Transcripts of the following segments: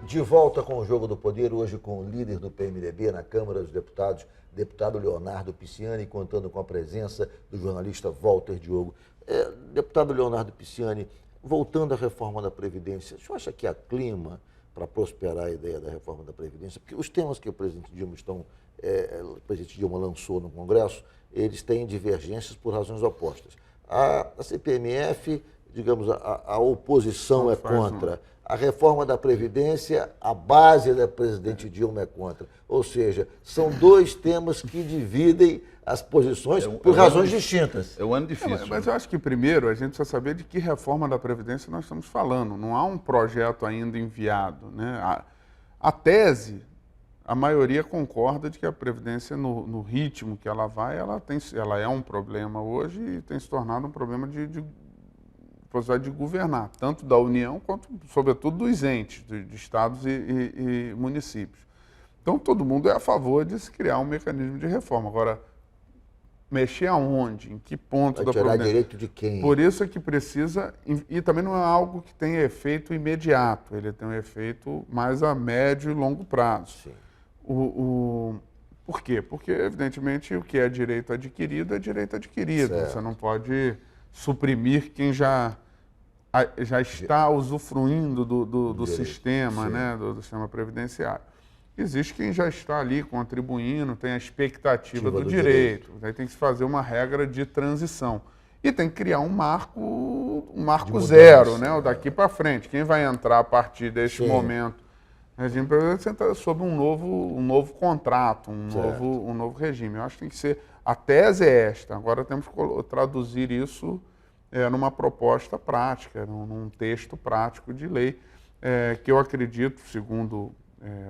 De volta com o Jogo do Poder, hoje com o líder do PMDB na Câmara dos Deputados, deputado Leonardo Pisciani, contando com a presença do jornalista Walter Diogo. Deputado Leonardo Pisciani, voltando à reforma da Previdência, o senhor acha que há clima para prosperar a ideia da reforma da Previdência? Porque os temas que o presidente Dilma lançou no Congresso, eles têm divergências por razões opostas. A CPMF, digamos, a oposição é contra. A reforma da Previdência, a base da presidente Dilma é contra. Ou seja, são dois temas que dividem as posições por razões distintas. É um ano difícil. Mas eu acho que primeiro a gente precisa saber de que reforma da Previdência nós estamos falando. Não há um projeto ainda enviado, né? A tese, a maioria concorda de que a Previdência, no ritmo que ela vai, ela é um problema hoje e tem se tornado um problema de possibilidade de governar, tanto da União quanto, sobretudo, dos entes, de estados e municípios. Então, todo mundo é a favor de se criar um mecanismo de reforma. Agora, mexer aonde? Em que ponto da Previdência? Direito de quem? Por isso é que precisa, e também não é algo que tenha efeito imediato, ele tem um efeito mais a médio e longo prazo. Sim. Por quê? Porque, evidentemente, o que é direito adquirido é direito adquirido. Certo. Você não pode suprimir quem já está usufruindo do sistema, né, do sistema previdenciário. Existe quem já está ali contribuindo, tem a expectativa do direito. Aí tem que se fazer uma regra de transição. E tem que criar um marco zero, né, o daqui para frente. Quem vai entrar a partir deste momento, regime previdenciário, entra sob um novo contrato, um novo regime. Eu acho que tem que ser. A tese é esta. Agora temos que traduzir isso numa proposta prática, num texto prático de lei, que eu acredito, segundo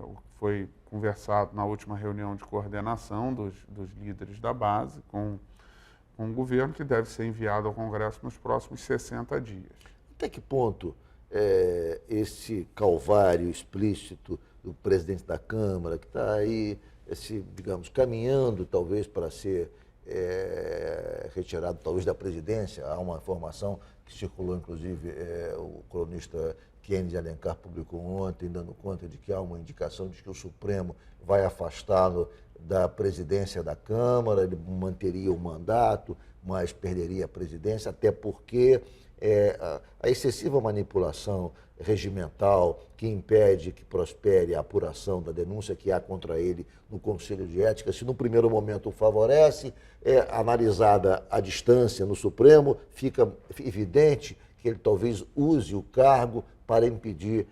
o que foi conversado na última reunião de coordenação dos líderes da base com o governo, que deve ser enviado ao Congresso nos próximos 60 dias. Até que ponto esse calvário explícito do presidente da Câmara, que está aí, digamos, caminhando talvez para ser retirado talvez da presidência? Há uma informação que circulou, inclusive, o colunista Kennedy Alencar publicou ontem, dando conta de que há uma indicação de que o Supremo vai afastá-lo da presidência da Câmara, ele manteria o mandato, mas perderia a presidência, até porque a excessiva manipulação regimental que impede que prospere a apuração da denúncia que há contra ele no Conselho de Ética, se no primeiro momento o favorece, analisada a distância no Supremo, fica evidente que ele talvez use o cargo para impedir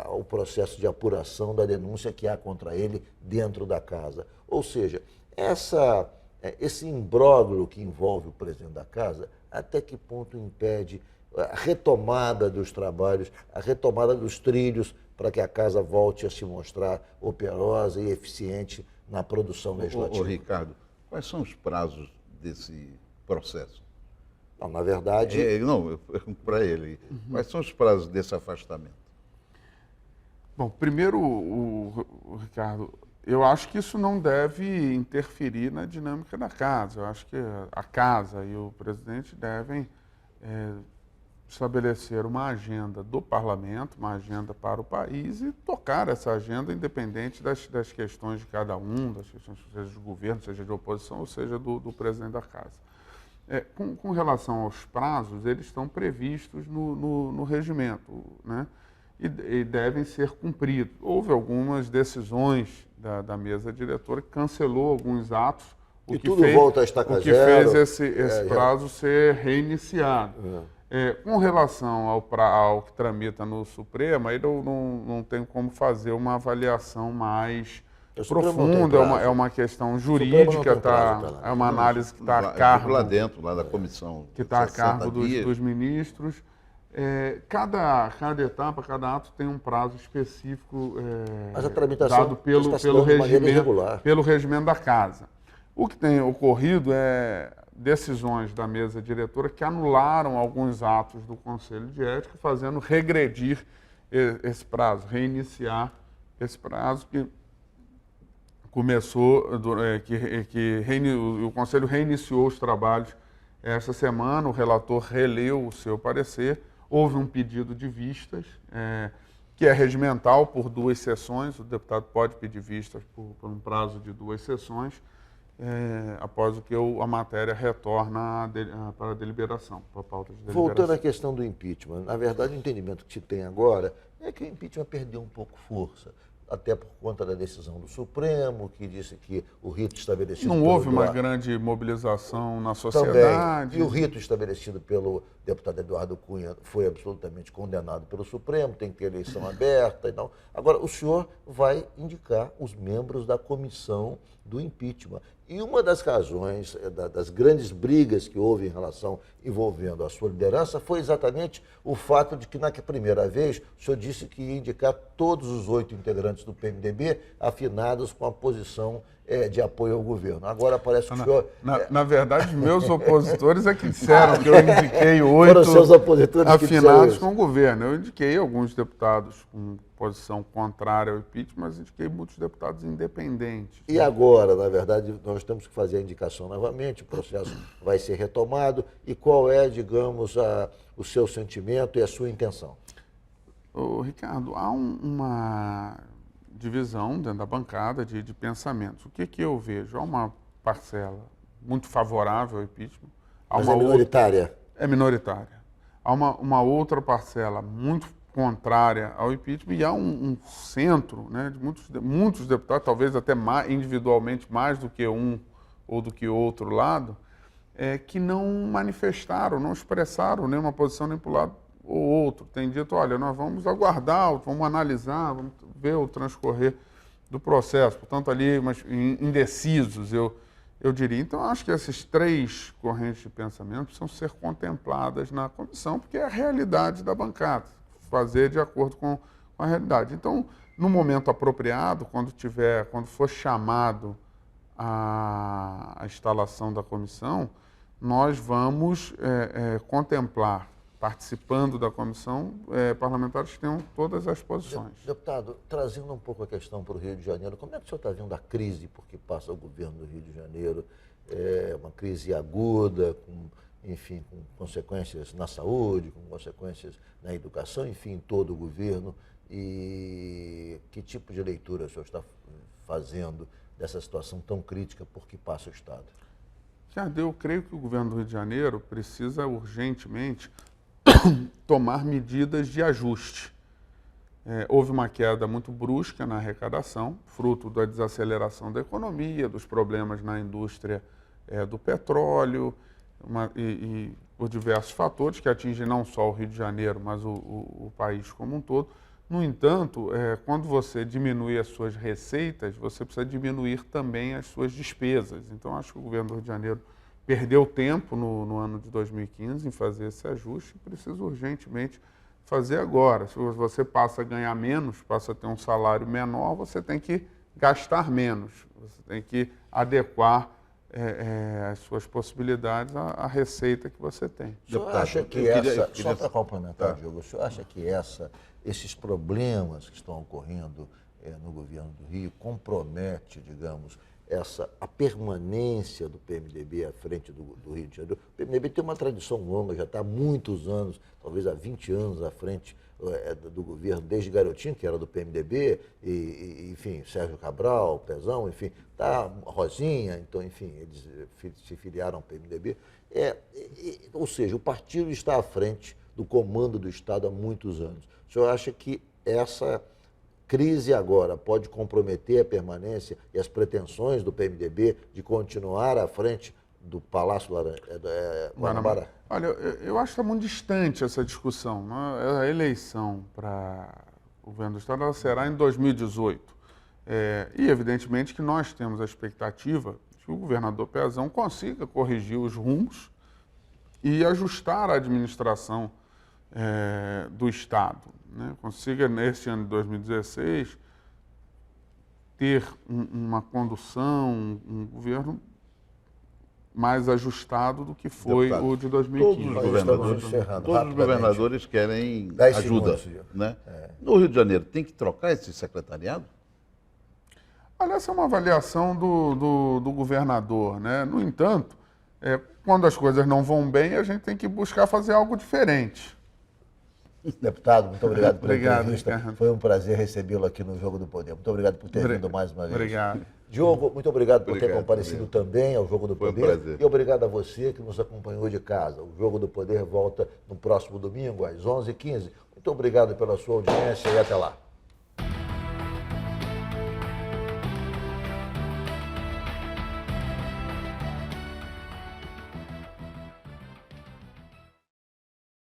o processo de apuração da denúncia que há contra ele dentro da casa. Ou seja, esse imbróglio que envolve o presidente da casa, até que ponto impede a retomada dos trabalhos, a retomada dos trilhos para que a casa volte a se mostrar operosa e eficiente na produção legislativa? Ricardo, quais são os prazos desse processo? Não, na verdade... eu pergunto para ele. Quais são os prazos desse afastamento? Bom, primeiro, Ricardo, eu acho que isso não deve interferir na dinâmica da casa. Eu acho que a casa e o presidente devem estabelecer uma agenda do parlamento, uma agenda para o país e tocar essa agenda independente das questões de cada um, das questões, seja do governo, seja de oposição, ou seja do presidente da casa. Com relação aos prazos, eles estão previstos no regimento, né? E devem ser cumpridos. Houve algumas decisões da mesa diretora que cancelou alguns atos, o que volta a estaca zero, fez esse prazo ser reiniciado. Com relação ao que tramita no Supremo, aí eu não tenho como fazer uma avaliação mais profunda, é uma questão jurídica, é uma análise que está a cargo... Lá dentro, lá da comissão. Que está a cargo dos ministros. Cada etapa, cada ato tem um prazo específico mas a tramitação dado pelo regimento da casa. O que tem ocorrido é decisões da mesa diretora que anularam alguns atos do Conselho de Ética, fazendo regredir esse prazo, reiniciar esse prazo que começou, o Conselho reiniciou os trabalhos essa semana, o relator releu o seu parecer, houve um pedido de vistas que é regimental por 2 sessões. O deputado pode pedir vistas por um prazo de 2 sessões, após o que a matéria retorna para a deliberação, para a pauta de deliberação. Voltando à questão do impeachment, na verdade o entendimento que se tem agora é que o impeachment perdeu um pouco força, até por conta da decisão do Supremo, que disse que o rito estabelecido... Não houve uma grande mobilização na sociedade. Também, e o rito estabelecido pelo deputado Eduardo Cunha foi absolutamente condenado pelo Supremo, tem que ter eleição aberta e tal. Agora, o senhor vai indicar os membros da comissão do impeachment. E uma das razões, das grandes brigas que houve em relação envolvendo a sua liderança foi exatamente o fato de que, na primeira vez, o senhor disse que ia indicar todos os 8 integrantes do PMDB afinados com a posição de apoio ao governo. Agora parece que o senhor... Na verdade, meus opositores é que disseram que eu indiquei 8 foram seus opositores afinados com o governo. Eu indiquei alguns deputados com posição contrária ao impeachment, mas indiquei muitos deputados independentes. E agora, na verdade, nós temos que fazer a indicação novamente, o processo vai ser retomado. E qual é, digamos, o seu sentimento e a sua intenção? Ricardo, há uma divisão dentro da bancada de pensamentos. O que eu vejo? Há uma parcela muito favorável ao impeachment. Mas é minoritária? É minoritária. Há uma outra parcela muito contrária ao impeachment e há um centro, né, de muitos deputados, talvez até individualmente mais do que um ou do que outro lado, que não manifestaram, não expressaram nenhuma posição nem para o lado ou outro. Tem dito, olha, nós vamos aguardar, vamos analisar, vamos ver o transcorrer do processo. Portanto, ali, mas indecisos, eu diria. Então, acho que essas 3 correntes de pensamento precisam ser contempladas na comissão, porque é a realidade da bancada, fazer de acordo com a realidade. Então, no momento apropriado, quando for chamado a instalação da comissão, nós vamos contemplar, participando da comissão, parlamentares que tenham todas as posições. Deputado, trazendo um pouco a questão para o Rio de Janeiro, como é que o senhor está vendo a crise por que passa o governo do Rio de Janeiro? É uma crise aguda, com consequências na saúde, com consequências na educação, enfim, em todo o governo. E que tipo de leitura o senhor está fazendo dessa situação tão crítica por que passa o Estado? Ricardo, eu creio que o governo do Rio de Janeiro precisa urgentemente tomar medidas de ajuste. Houve uma queda muito brusca na arrecadação, fruto da desaceleração da economia, dos problemas na indústria do petróleo, e por diversos fatores que atingem não só o Rio de Janeiro, mas o país como um todo. No entanto, quando você diminui as suas receitas, você precisa diminuir também as suas despesas. Então, acho que o governo do Rio de Janeiro perdeu tempo no ano de 2015 em fazer esse ajuste e precisa urgentemente fazer agora. Se você passa a ganhar menos, passa a ter um salário menor, você tem que gastar menos. Você tem que adequar as suas possibilidades à receita que você tem. O senhor acha que só para complementar, Diogo, o senhor acha que esses problemas que estão ocorrendo no governo do Rio compromete, digamos, a permanência do PMDB à frente do Rio de Janeiro? O PMDB tem uma tradição longa, já está há muitos anos, talvez há 20 anos à frente do governo, desde garotinho, que era do PMDB, enfim, Sérgio Cabral, Pezão, enfim, tá, Rosinha, então, enfim, eles se filiaram ao PMDB. Ou seja, o partido está à frente do comando do Estado há muitos anos. O senhor acha que essa crise agora pode comprometer a permanência e as pretensões do PMDB de continuar à frente do Palácio Guanabara? Olha, eu acho que está muito distante essa discussão, né? A eleição para o governo do Estado ela será em 2018. E, evidentemente, que nós temos a expectativa de que o governador Pezão consiga corrigir os rumos e ajustar a administração do Estado, né? Consiga, neste ano de 2016, ter uma condução, um governo mais ajustado do que foi o de 2015. Todos os governadores querem ajuda. Né? No Rio de Janeiro, tem que trocar esse secretariado? Olha, essa é uma avaliação do governador, né? No entanto, quando as coisas não vão bem, a gente tem que buscar fazer algo diferente. Deputado, muito obrigado pela entrevista. Ricardo. Foi um prazer recebê-lo aqui no Jogo do Poder. Muito obrigado por ter vindo mais uma vez. Obrigado. Diogo, muito obrigado por ter comparecido também ao Jogo do Foi Poder. Um prazer. E obrigado a você que nos acompanhou de casa. O Jogo do Poder volta no próximo domingo, às 11h15. Muito obrigado pela sua audiência e até lá.